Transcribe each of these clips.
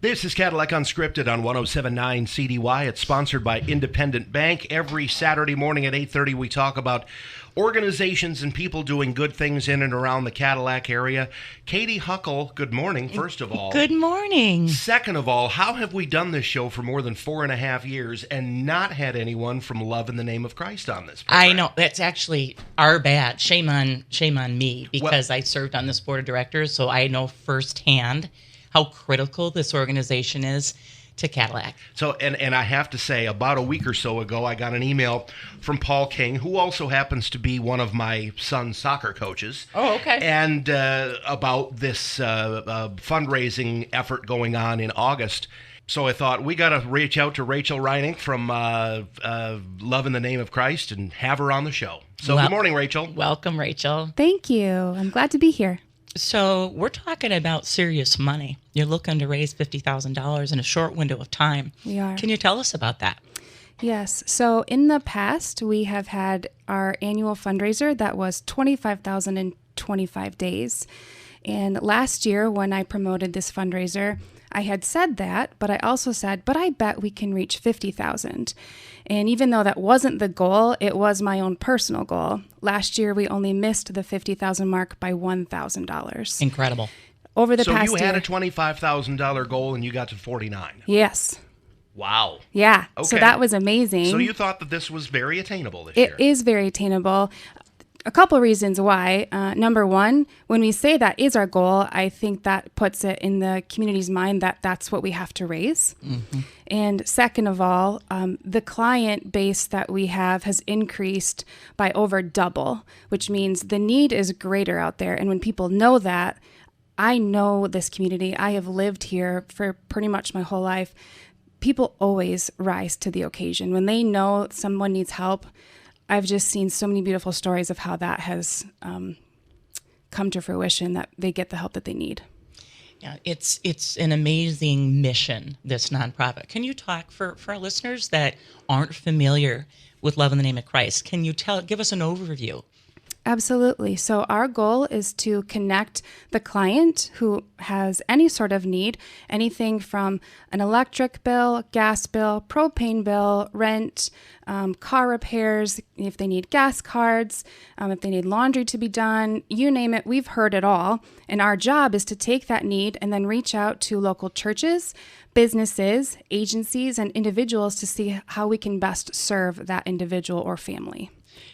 This is Cadillac Unscripted on 107.9 CDY. It's sponsored by Independent Bank. Every Saturday morning at 8:30, we talk about organizations and people doing good things in and around the Cadillac area. Katie Huckle, good morning, first of all. Good morning. Second of all, how have we done this show for more than 4.5 years and not had anyone from Love in the Name of Christ on this program? I know. That's actually our bad. Shame on me, because I served on this board of directors, so I know firsthand how critical this organization is to Cadillac. So, and I have to say, about a week or so ago, I got an email from Paul King, who also happens to be one of my son's soccer coaches. Oh, okay. And about this fundraising effort going on in August. So I thought, we got to reach out to Rachel Reinink from Love in the Name of Christ and have her on the show. So good morning, Rachel. Welcome, Rachel. Thank you. I'm glad to be here. So we're talking about serious money. You're looking to raise $50,000 in a short window of time. We are. Can you tell us about that? Yes. So in the past, we have had our annual fundraiser that was $25,000 in 25 days. And last year, when I promoted this fundraiser, I had said that, but I also said, but I bet we can reach 50,000. And even though that wasn't the goal, it was my own personal goal. Last year, we only missed the 50,000 mark by $1,000. Incredible. Over the past So year. you had a $25,000 goal and you got to 49. Yes. Wow. Yeah. Okay. So that was amazing. So you thought that this was very attainable this year? It is very attainable. A couple reasons why. Number one, when we say that is our goal, I think that puts it in the community's mind that that's what we have to raise. Mm-hmm. And second of all, the client base that we have has increased by over double, which means the need is greater out there. And when people know that, I know this community. I have lived here for pretty much my whole life. People always rise to the occasion. When they know someone needs help, I've just seen so many beautiful stories of how that has come to fruition, that they get the help that they need. Yeah, it's an amazing mission, this nonprofit. Can you talk for our listeners that aren't familiar with Love in the Name of Christ? Can you give us an overview? Absolutely. So our goal is to connect the client who has any sort of need, anything from an electric bill, gas bill, propane bill, rent, car repairs, if they need gas cards, if they need laundry to be done, you name it, we've heard it all. And our job is to take that need and then reach out to local churches, businesses, agencies, and individuals to see how we can best serve that individual or family.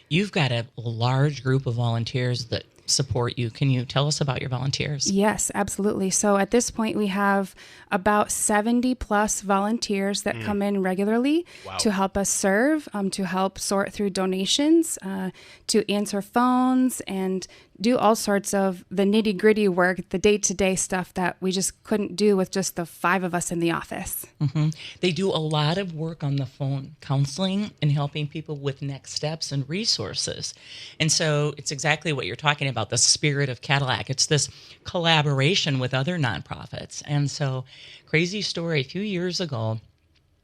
You've got a large group of volunteers that support you. Can you tell us about your volunteers? Yes, absolutely. So at this point, we have about 70 plus volunteers that come in regularly to help us serve, to help sort through donations, to answer phones, and do all sorts of the nitty gritty work, the day-to-day stuff that we just couldn't do with just the 5 of us in the office. Mm-hmm. They do a lot of work on the phone, counseling and helping people with next steps and resources. And so it's exactly what you're talking about, the spirit of Cadillac. It's this collaboration with other nonprofits. And so, crazy story, a few years ago,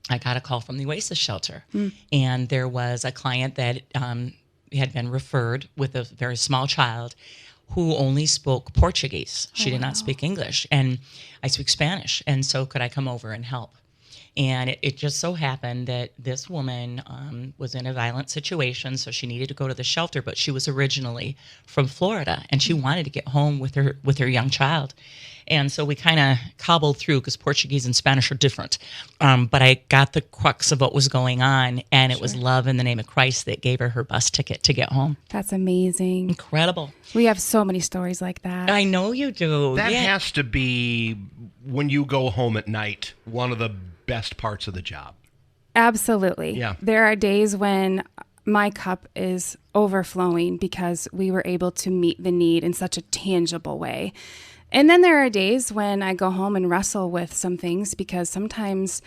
I got a call from the Oasis shelter, and there was a client that had been referred with a very small child who only spoke Portuguese. She did not speak English, and I speak Spanish, and so could I come over and help? And it just so happened that this woman was in a violent situation, so she needed to go to the shelter, but she was originally from Florida, and she wanted to get home with her young child. And so we kind of cobbled through, because Portuguese and Spanish are different. But I got the crux of what was going on, and it was Love in the Name of Christ that gave her bus ticket to get home. That's amazing. Incredible. We have so many stories like that. I know you do. That has to be, when you go home at night, one of the best parts of the job. Absolutely. Yeah. There are days when my cup is overflowing because we were able to meet the need in such a tangible way. And then there are days when I go home and wrestle with some things, because sometimes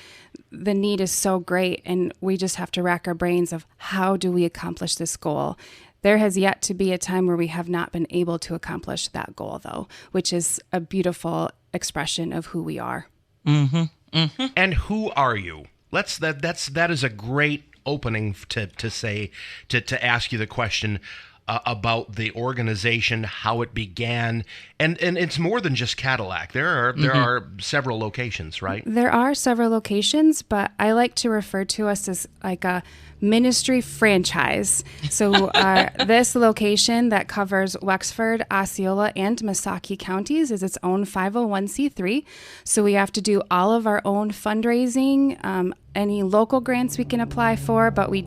the need is so great and we just have to rack our brains of how do we accomplish this goal. There has yet to be a time where we have not been able to accomplish that goal, though, which is a beautiful expression of who we are. Mm-hmm. Mm-hmm. And who are you? That is a great opening to say, to ask you the question, about the organization, how it began, and it's more than just Cadillac. There are several locations, right? There are several locations, but I like to refer to us as like a ministry franchise. So this location that covers Wexford, Osceola, and Missaukee counties is its own 501c3. So we have to do all of our own fundraising, any local grants we can apply for, but we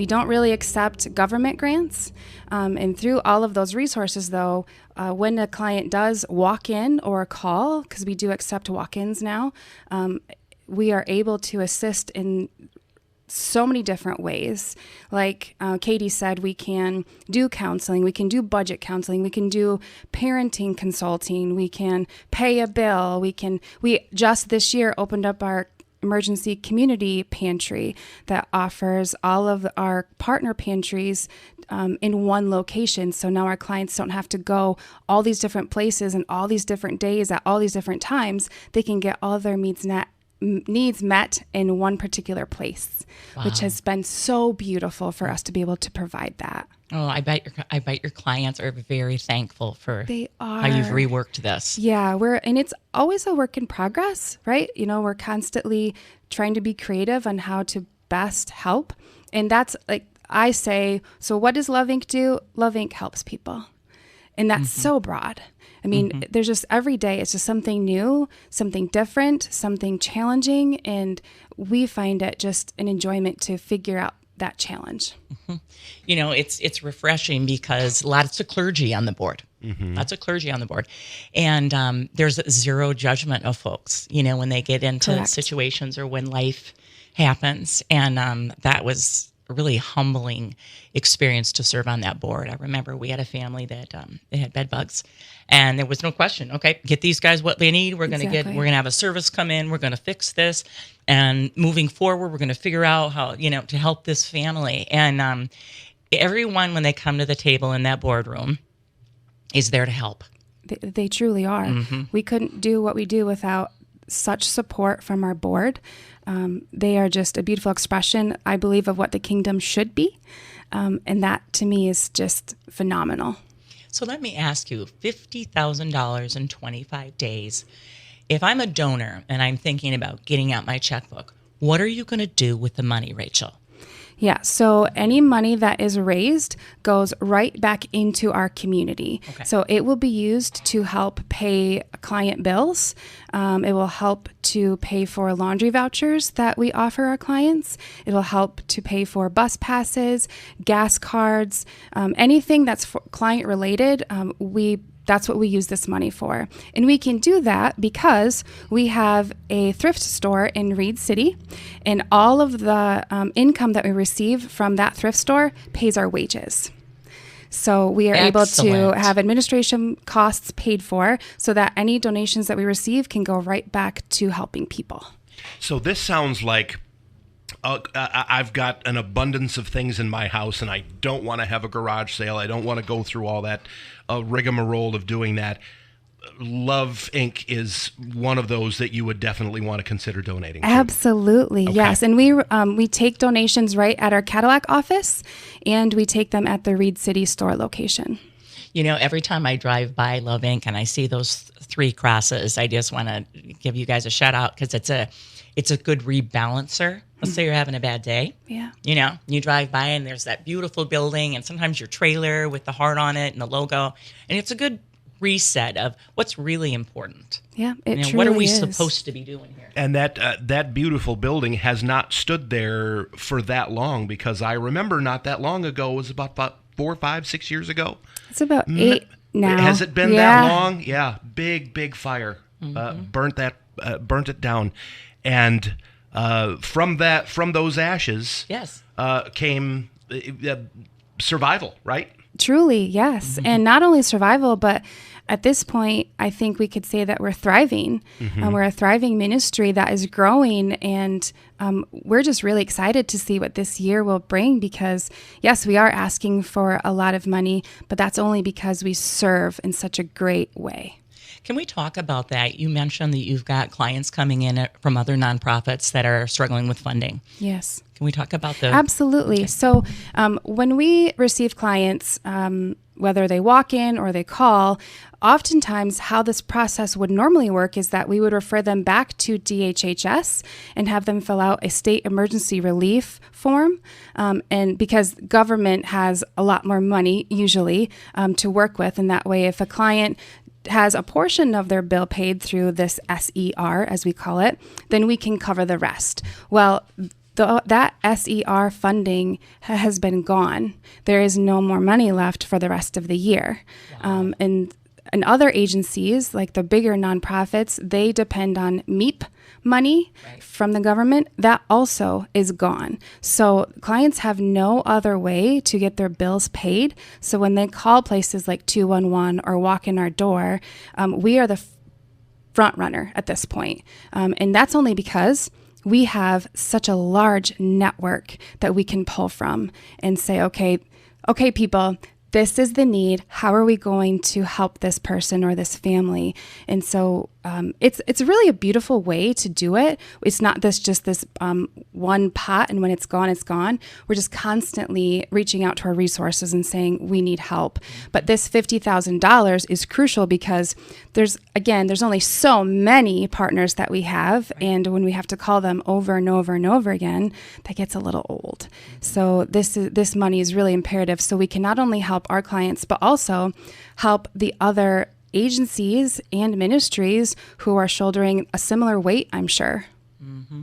don't really accept government grants. And through all of those resources, though, when a client does walk in or call, because we do accept walk-ins now, we are able to assist in so many different ways. Like Katie said, we can do counseling, we can do budget counseling, we can do parenting consulting, we can pay a bill, we just this year opened up our emergency community pantry that offers all of our partner pantries in one location. So now our clients don't have to go all these different places and all these different days at all these different times. They can get all of their needs met in one particular place, which has been so beautiful for us to be able to provide that. Oh, I bet your clients are very thankful for how you've reworked this. Yeah, and it's always a work in progress, right? You know, we're constantly trying to be creative on how to best help. And that's like I say, so what does Love Inc. do? Love Inc. helps people. And that's so broad. I mean, there's just every day, it's just something new, something different, something challenging. And we find it just an enjoyment to figure out that challenge. You know, it's refreshing because lots of clergy on the board. Lots of clergy on the board. And there's zero judgment of folks, you know, when they get into situations or when life happens. And that was a really humbling experience to serve on that board. I remember we had a family that they had bed bugs, and there was no question. Okay, get these guys what they need. We're going to have a service come in. We're going to fix this, and moving forward, we're going to figure out how to help this family. And everyone, when they come to the table in that boardroom, is there to help. They truly are. We couldn't do what we do without such support from our board. They are just a beautiful expression, I believe, of what the kingdom should be. And that, to me, is just phenomenal. So let me ask you, $50,000 in 25 days. If I'm a donor and I'm thinking about getting out my checkbook, what are you going to do with the money, Rachel? Yeah, so any money that is raised goes right back into our community. Okay. So it will be used to help pay client bills. It will help to pay for laundry vouchers that we offer our clients. It will help to pay for bus passes, gas cards, anything that's client related. That's what we use this money for. And we can do that because we have a thrift store in Reed City, and all of the income that we receive from that thrift store pays our wages. So we are able to have administration costs paid for so that any donations that we receive can go right back to helping people. So this sounds like I've got an abundance of things in my house, and I don't want to have a garage sale. I don't want to go through all that rigmarole of doing that. Love Inc. is one of those that you would definitely want to consider donating to. Absolutely, okay. Yes. And we take donations right at our Cadillac office, and we take them at the Reed City store location. You know, every time I drive by Love Inc. and I see those 3 crosses, I just want to give you guys a shout out because it's a good rebalancer. Let's say you're having a bad day. Yeah. You know, you drive by and there's that beautiful building and sometimes your trailer with the heart on it and the logo. And it's a good reset of what's really important. Yeah, it truly what are we is. supposed to be doing here? And that beautiful building has not stood there for that long, because I remember not that long ago, it was about 4, 5, 6 years ago. It's about 8 now. Has it been that long? Yeah, big fire burnt it down, and from those ashes, yes, came survival, right? Truly, yes. And not only survival, but at this point, I think we could say that we're thriving. We're a thriving ministry that is growing, and we're just really excited to see what this year will bring, because yes, we are asking for a lot of money, but that's only because we serve in such a great way. Can we talk about that? You mentioned that you've got clients coming in from other nonprofits that are struggling with funding. Yes. Can we talk about the... Absolutely. Okay. So when we receive clients, whether they walk in or they call, oftentimes how this process would normally work is that we would refer them back to DHHS and have them fill out a state emergency relief form. And because government has a lot more money usually to work with, and that way if a client has a portion of their bill paid through this SER, as we call it, then we can cover the rest. Well, that SER funding has been gone. There is no more money left for the rest of the year. Wow. And other agencies, like the bigger nonprofits, they depend on MEP money from the government. That also is gone. So clients have no other way to get their bills paid. So when they call places like 211 or walk in our door, we are the front runner at this point. And that's only because we have such a large network that we can pull from and say, okay, people, this is the need. How are we going to help this person or this family? And so it's really a beautiful way to do it. It's not just this one pot, and when it's gone, it's gone. We're just constantly reaching out to our resources and saying we need help. But this $50,000 is crucial because there's only so many partners that we have, and when we have to call them over and over and over again, that gets a little old. So this money is really imperative. So we can not only help our clients, but also help the other agencies and ministries who are shouldering a similar weight, I'm sure. Mm-hmm.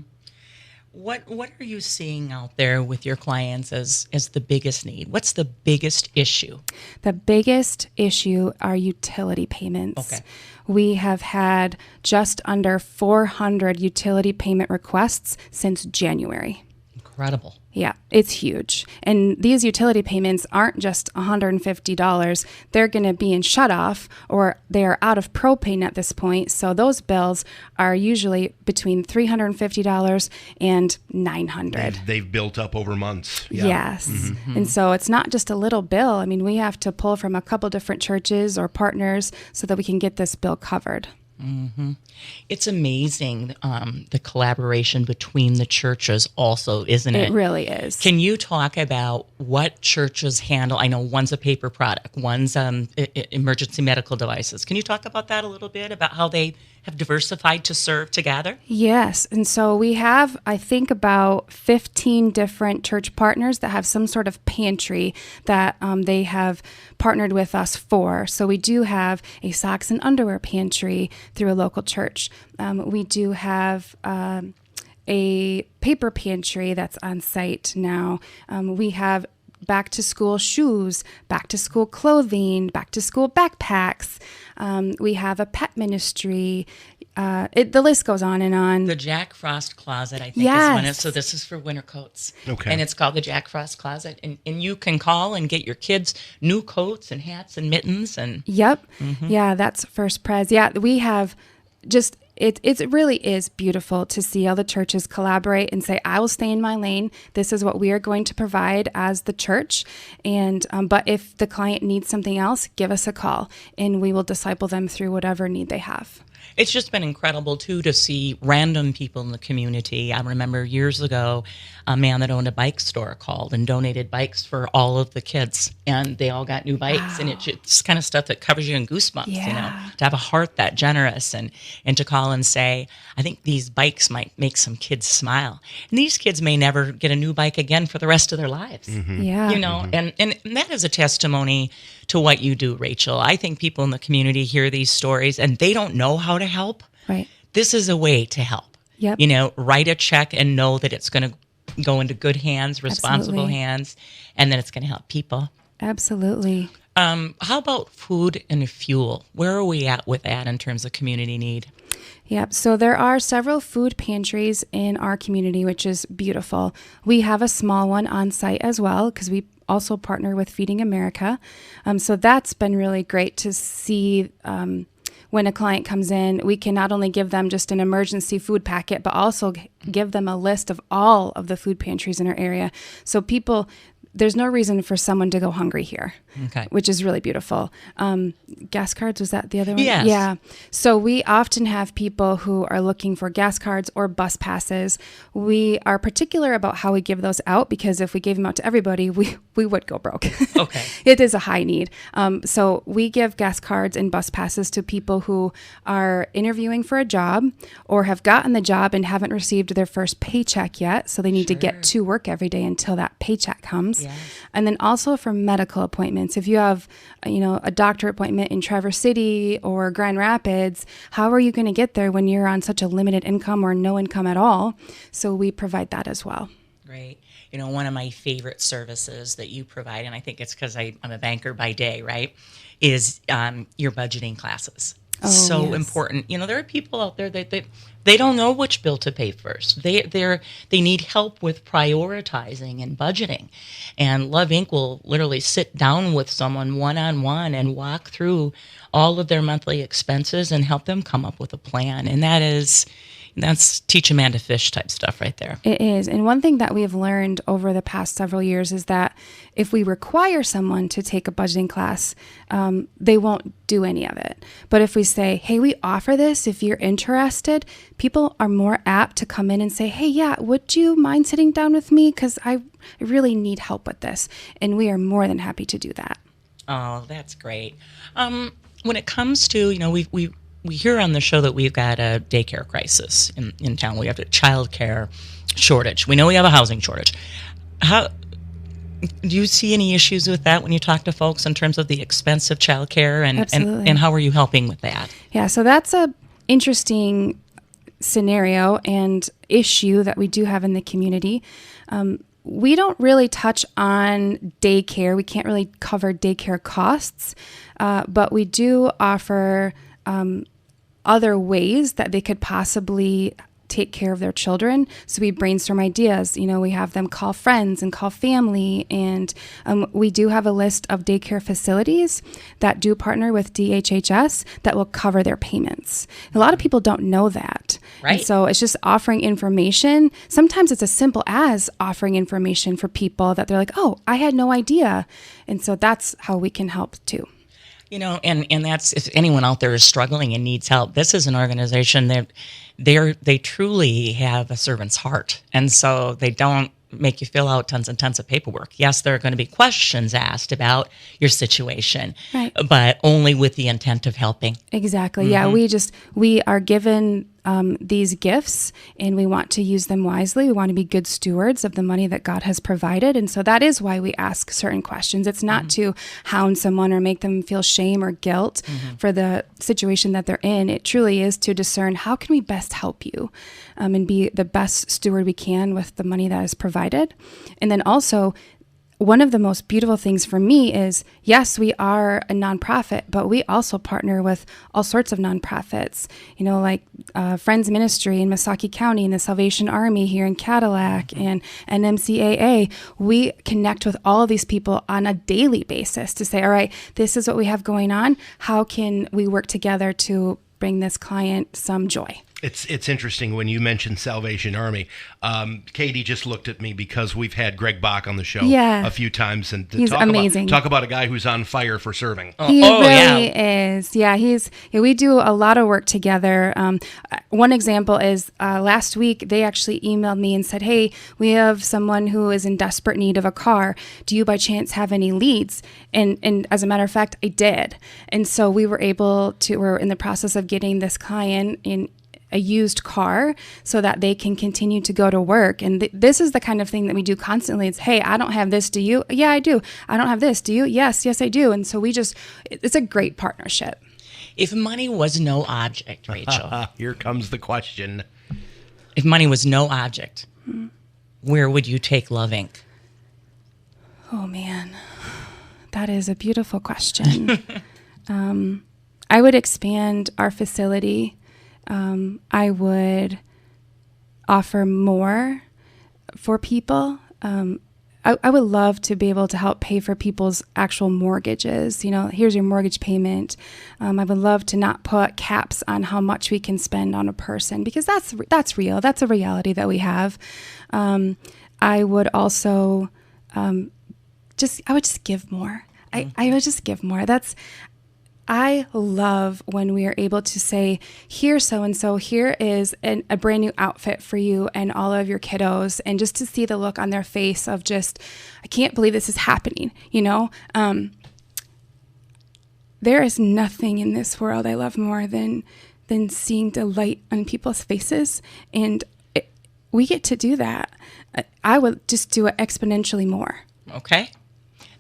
What are you seeing out there with your clients as the biggest need? What's the biggest issue? The biggest issue are utility payments. Okay. We have had just under 400 utility payment requests since January. Incredible. Yeah, it's huge. And these utility payments aren't just $150. They're going to be in shutoff, or they are out of propane at this point. So those bills are usually between $350 and $900. They've built up over months. Yeah. Yes. Mm-hmm. And so it's not just a little bill. I mean, we have to pull from a couple different churches or partners so that we can get this bill covered. Mm-hmm. It's amazing, the collaboration between the churches also, isn't it? It really is. Can you talk about what churches handle? I know one's a paper product, one's emergency medical devices. Can you talk about that a little bit, about how they have diversified to serve together? Yes. And so we have, I think, about 15 different church partners that have some sort of pantry that they have partnered with us for. So we do have a socks and underwear pantry through a local church. We do have a paper pantry that's on site now. We have back to school shoes, back to school clothing, back to school backpacks. We have a pet ministry. The list goes on and on. The Jack Frost Closet, I think, Yes. is one. So this is for winter coats. Okay. And it's called the Jack Frost Closet. And you can call and get your kids new coats and hats and mittens. And Yep. Yeah, that's First Pres. Yeah, we have just, it really is beautiful to see all the churches collaborate and say, I will stay in my lane. This is what we are going to provide as the church. And but if the client needs something else, give us a call and we will disciple them through whatever need they have. it's just been incredible, too, to see random people in the community. I remember years ago, a man that owned a bike store called and donated bikes for all of the kids, and they all got new bikes. Wow. And it's kind of stuff that covers you in goosebumps, you know, Yeah. to have a heart that generous and to call and say, I think these bikes might make some kids smile. And these kids may never get a new bike again for the rest of their lives. Yeah. You know, and that is a testimony to what you do, Rachel. I think people in the community hear these stories and they don't know how to help. Right. This is a way to help. Yep. You know, write a check and know that it's going to go into good hands, responsible Absolutely. hands, and that it's going to help people. Absolutely. How about food and fuel? Where are we at with that in terms of community need? Yep. So there are several food pantries in our community, which is beautiful. We have a small one on site as well because we also partner with Feeding America. So that's been really great to see. When a client comes in, we can not only give them just an emergency food packet, but also give them a list of all of the food pantries in our area. So people, there's no reason for someone to go hungry here, Okay. which is really beautiful. Gas cards, was that the other one? Yes. Yeah. So we often have people who are looking for gas cards or bus passes. We are particular about how we give those out, because if we gave them out to everybody, we would go broke. Okay. It is a high need. So we give gas cards and bus passes to people who are interviewing for a job or have gotten the job and haven't received their first paycheck yet. So they need to get to work every day until that paycheck comes. Yes. And then also for medical appointments. If you have, a doctor appointment in Traverse City or Grand Rapids, how are you going to get there when you're on such a limited income or no income at all? So we provide that as well. Great. One of my favorite services that you provide, and I think it's because I'm a banker by day, right, is your budgeting classes. Oh, So yes. important. There are people out there that they don't know which bill to pay first. They need help with prioritizing and budgeting. And Love Inc. will literally sit down with someone one-on-one and walk through all of their monthly expenses and help them come up with a plan. And that's teach a man to fish type stuff right there. It is. And one thing that we have learned over the past several years is that if we require someone to take a budgeting class, they won't do any of it. But if we say, hey, we offer this, if you're interested, people are more apt to come in and say, hey, yeah, would you mind sitting down with me? Because I really need help with this. And we are more than happy to do that. Oh, that's great. When it comes to, we hear on the show that we've got a daycare crisis in town. We have a child care shortage. We know we have a housing shortage. How do you see any issues with that when you talk to folks in terms of the expense of child care and how are you helping with that? Yeah, so that's a interesting scenario and issue that we do have in the community. We don't really touch on daycare. We can't really cover daycare costs, but we do offer other ways that they could possibly take care of their children. So we brainstorm ideas. We have them call friends and call family. And we do have a list of daycare facilities that do partner with DHHS that will cover their payments. A lot of people don't know that. Right. And so it's just offering information. Sometimes it's as simple as offering information for people that they're like, oh, I had no idea. And so that's how we can help too. And that's, if anyone out there is struggling and needs help, this is an organization that they truly have a servant's heart. And so they don't make you fill out tons and tons of paperwork. Yes, there are going to be questions asked about your situation, Right. but only with the intent of helping. Exactly. Yeah, we are given these gifts and we want to use them wisely. We want to be good stewards of the money that God has provided. And so that is why we ask certain questions. It's not to hound someone or make them feel shame or guilt for the situation that they're in. It truly is to discern how can we best help you and be the best steward we can with the money that is provided. And then also, one of the most beautiful things for me is, yes, we are a nonprofit, but we also partner with all sorts of nonprofits, like Friends Ministry in Missaukee County and the Salvation Army here in Cadillac and NMCAA. We connect with all of these people on a daily basis to say, all right, this is what we have going on. How can we work together to bring this client some joy? It's interesting when you mentioned Salvation Army. Katie just looked at me because we've had Greg Bach on the show a few times, and he's amazing. Talk about a guy who's on fire for serving. He really is. Yeah, we do a lot of work together. One example is last week they actually emailed me and said, "Hey, we have someone who is in desperate need of a car. Do you by chance have any leads?" And as a matter of fact, I did. And so we're in the process of getting this client in a used car so that they can continue to go to work. And this is the kind of thing that we do constantly. It's, hey, I don't have this. Do you? Yeah, I do. I don't have this. Do you? Yes, I do. And so it's a great partnership. If money was no object, Rachel. Here comes the question. If money was no object, where would you take Love Inc.? Oh, man. That is a beautiful question. I would expand our facility. I would offer more for people. I would love to be able to help pay for people's actual mortgages. Here's your mortgage payment. I would love to not put caps on how much we can spend on a person, because that's real. That's a reality that we have. I would also I would just give more. I would just give more. I love when we are able to say, here, so-and-so, here is a brand new outfit for you and all of your kiddos. And just to see the look on their face of just, I can't believe this is happening, there is nothing in this world I love more than seeing delight on people's faces. And we get to do that. I would just do it exponentially more. Okay.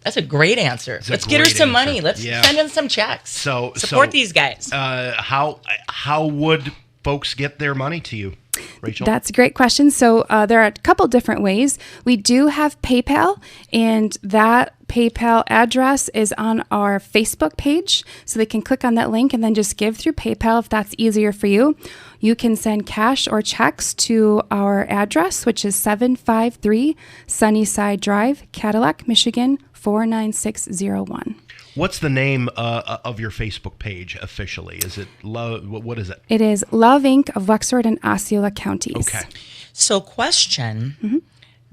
That's a great answer. Let's get her some money. Let's send in some checks. Support these guys. How would folks get their money to you, Rachel? That's a great question. So there are a couple different ways. We do have PayPal, and that PayPal address is on our Facebook page. So they can click on that link and then just give through PayPal if that's easier for you. You can send cash or checks to our address, which is 753 Sunnyside Drive, Cadillac, Michigan, 49601. What's the name of your Facebook page officially? Is it Love? What is it? It is Love Inc. of Wexford and Osceola counties. Okay. So, question: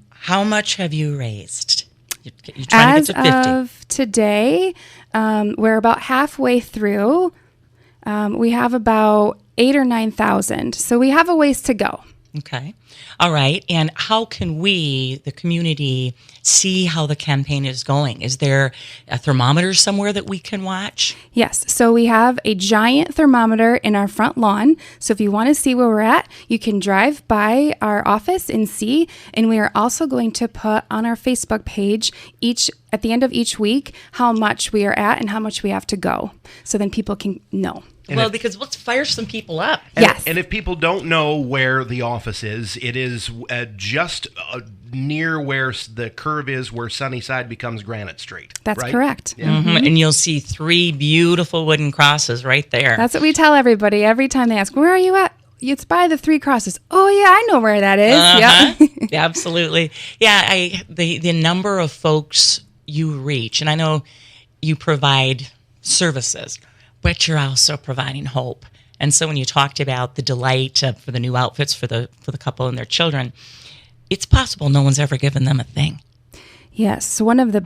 How much have you raised? You're trying to get to 50. As of today, we're about halfway through. We have about 8,000 or 9,000, so we have a ways to go. Okay. All right. And how can we, the community, see how the campaign is going? Is there a thermometer somewhere that we can watch? Yes. So we have a giant thermometer in our front lawn. So if you want to see where we're at, you can drive by our office and see. And we are also going to put on our Facebook page at the end of each week how much we are at and how much we have to go. So then people can know. Because let's fire some people up. Yes. And if people don't know where the office is, it is just near where the curve is where Sunnyside becomes Granite Street. That's right? correct. Yeah. Mm-hmm. And you'll see 3 beautiful wooden crosses right there. That's what we tell everybody every time they ask, where are you at? It's by the 3 crosses. Oh, yeah, I know where that is. Yep. Absolutely. Yeah, the number of folks you reach, and I know you provide services, but you're also providing hope. And so when you talked about the delight for the new outfits for the couple and their children, it's possible no one's ever given them a thing. Yes. So one of the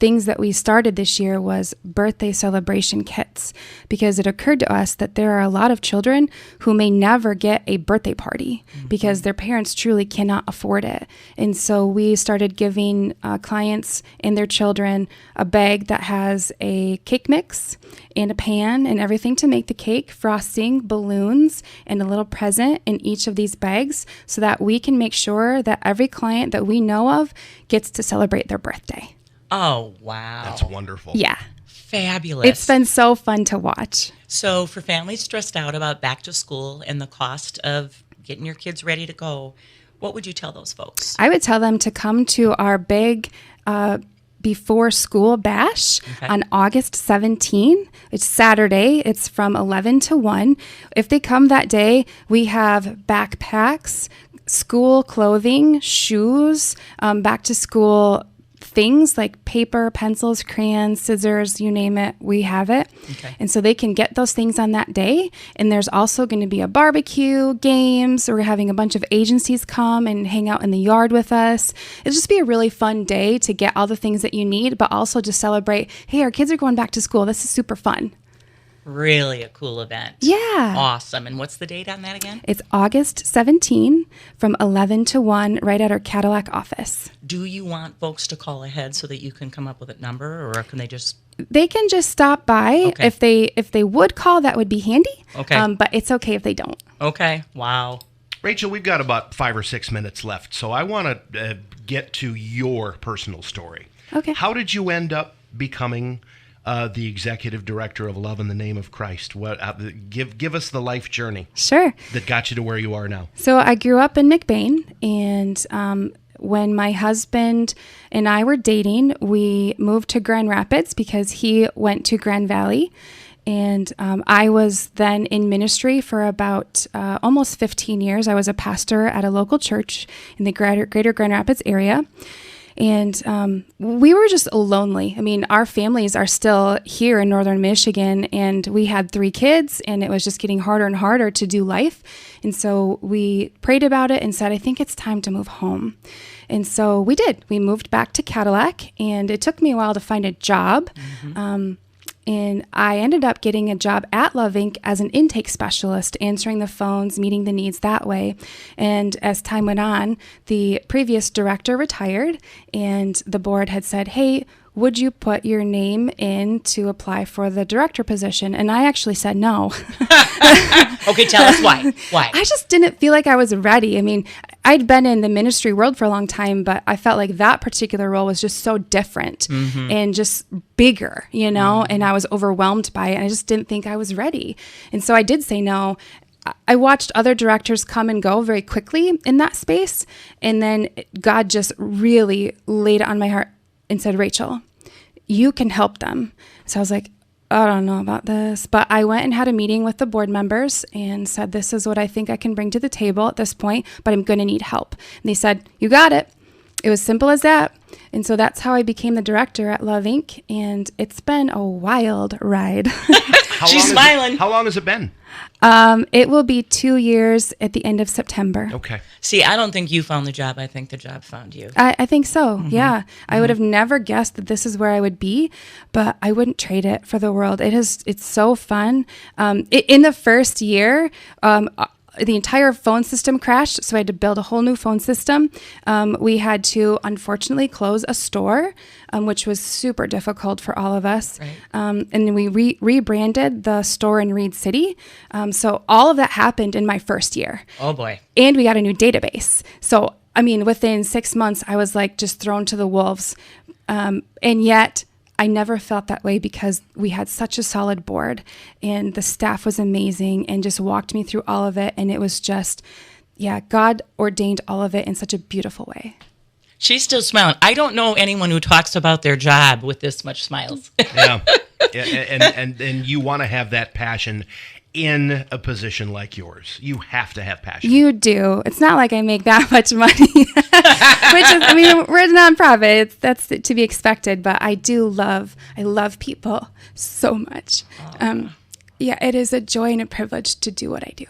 things that we started this year was birthday celebration kits, because it occurred to us that there are a lot of children who may never get a birthday party because their parents truly cannot afford it. And so we started giving clients and their children a bag that has a cake mix and a pan and everything to make the cake, frosting, balloons, and a little present in each of these bags, so that we can make sure that every client that we know of gets to celebrate their birthday. Oh, wow. That's wonderful. Yeah. Fabulous. It's been so fun to watch. So for families stressed out about back to school and the cost of getting your kids ready to go, what would you tell those folks? I would tell them to come to our big before school bash on August 17. It's Saturday. It's from 11 to 1. If they come that day, we have backpacks, school clothing, shoes, back to school things like paper, pencils, crayons, scissors, you name it, we have it. Okay. And so they can get those things on that day. And there's also going to be a barbecue, games. We're having a bunch of agencies come and hang out in the yard with us. It'll just be a really fun day to get all the things that you need, but also to celebrate, hey, our kids are going back to school. This is super fun. Really a cool event. Yeah. Awesome. And what's the date on that again? It's August 17 from 11 to 1 right at our Cadillac office. Do you want folks to call ahead so that you can come up with a number, or can they just... They can just stop by. Okay. If they would call, that would be handy. Okay. But it's okay if they don't. Okay. Wow. Rachel, we've got about 5 or 6 minutes left, so I want to get to your personal story. Okay. How did you end up becoming the executive director of Love in the Name of Christ? Give us the life journey. Sure. That got you to where you are now. So I grew up in McBain, and when my husband and I were dating, we moved to Grand Rapids because he went to Grand Valley. And I was then in ministry for about almost 15 years. I was a pastor at a local church in the greater Grand Rapids area. And we were just lonely. I mean, our families are still here in northern Michigan, and we had 3 kids, and it was just getting harder and harder to do life. And so we prayed about it and said, I think it's time to move home. And so we did. We moved back to Cadillac, and it took me a while to find a job. And I ended up getting a job at Reinink as an intake specialist, answering the phones, meeting the needs that way. And as time went on, the previous director retired, and the board had said, hey, would you put your name in to apply for the director position? And I actually said no. Okay, tell us why. Why? I just didn't feel like I was ready. I mean, I'd been in the ministry world for a long time, but I felt like that particular role was just so different and just bigger, and I was overwhelmed by it. And I just didn't think I was ready. And so I did say no. I watched other directors come and go very quickly in that space. And then God just really laid it on my heart and said, Rachel, you can help them. So I was like, I don't know about this, but I went and had a meeting with the board members and said, this is what I think I can bring to the table at this point, but I'm going to need help. And they said, you got it. It was simple as that. And so that's how I became the director at Reinink, and it's been a wild ride. She's smiling. How long has it been? It will be 2 years at the end of September. Okay. See, I don't think you found the job. I think the job found you. I think so. Yeah. I would have never guessed that this is where I would be, but I wouldn't trade it for the world. It's so fun. In the first year, the entire phone system crashed, so I had to build a whole new phone system. We had to, unfortunately, close a store, which was super difficult for all of us. Right. And then we rebranded the store in Reed City. So all of that happened in my first year. Oh, boy. And we got a new database. So, I mean, within 6 months, I was like just thrown to the wolves. And yet I never felt that way because we had such a solid board and the staff was amazing and just walked me through all of it. And it was just, God ordained all of it in such a beautiful way. She's still smiling. I don't know anyone who talks about their job with this much smiles. Yeah. And you want to have that passion in a position like yours. You have to have passion. You do. It's not like I make that much money, which is, I mean, we're a nonprofit. That's to be expected, but I love people so much. It is a joy and a privilege to do what I do.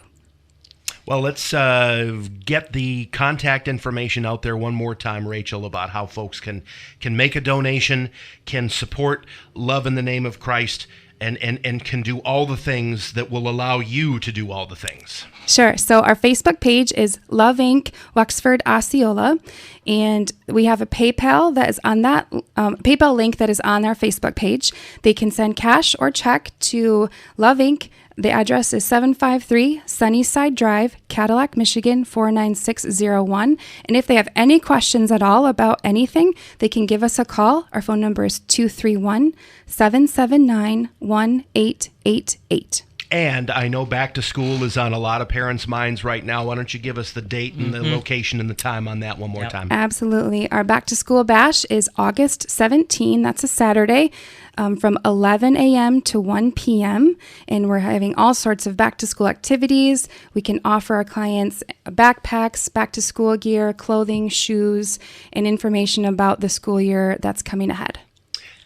Well, let's get the contact information out there one more time, Rachel, about how folks can make a donation, can support Love in the Name of Christ, and can do all the things that will allow you to do all the things. Sure. So our Facebook page is Reinink Wexford Osceola, and we have a PayPal that is on that PayPal link that is on our Facebook page. They can send cash or check to Reinink. The address is 753 Sunnyside Drive, Cadillac, Michigan 49601. And if they have any questions at all about anything, they can give us a call. Our phone number is 231-779-1888. And I know back to school is on a lot of parents' minds right now. Why don't you give us the date and the location and the time on that one more time? Absolutely. Our back to school bash is August 17. That's a Saturday, from 11 a.m. to 1 p.m. And we're having all sorts of back to school activities. We can offer our clients backpacks, back to school gear, clothing, shoes, and information about the school year that's coming ahead.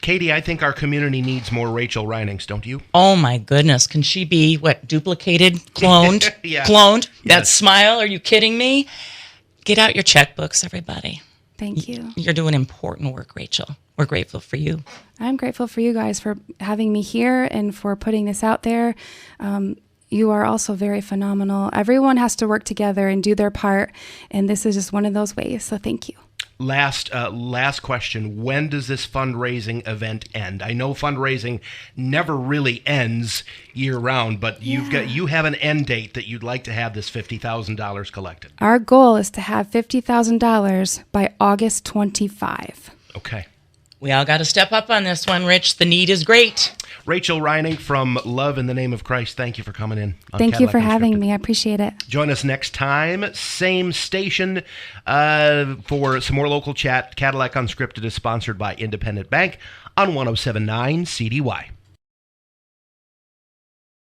Katie, I think our community needs more Rachel Reininks, don't you? Oh, my goodness. Can she be, duplicated, cloned? Yeah. Cloned? Yes. That smile? Are you kidding me? Get out your checkbooks, everybody. Thank you. You're doing important work, Rachel. We're grateful for you. I'm grateful for you guys for having me here and for putting this out there. You are also very phenomenal. Everyone has to work together and do their part, and this is just one of those ways, so thank you. Last question. When does this fundraising event end? I know fundraising never really ends year round, but you have an end date that you'd like to have this $50,000 collected. Our goal is to have $50,000 by August 25. Okay. We all got to step up on this one, Rich. The need is great. Rachel Reinink from Love in the Name of Christ, thank you for coming in. Thank you for having me. I appreciate it. Join us next time, same station, for some more local chat. Cadillac Unscripted is sponsored by Independent Bank on 107.9 CDY.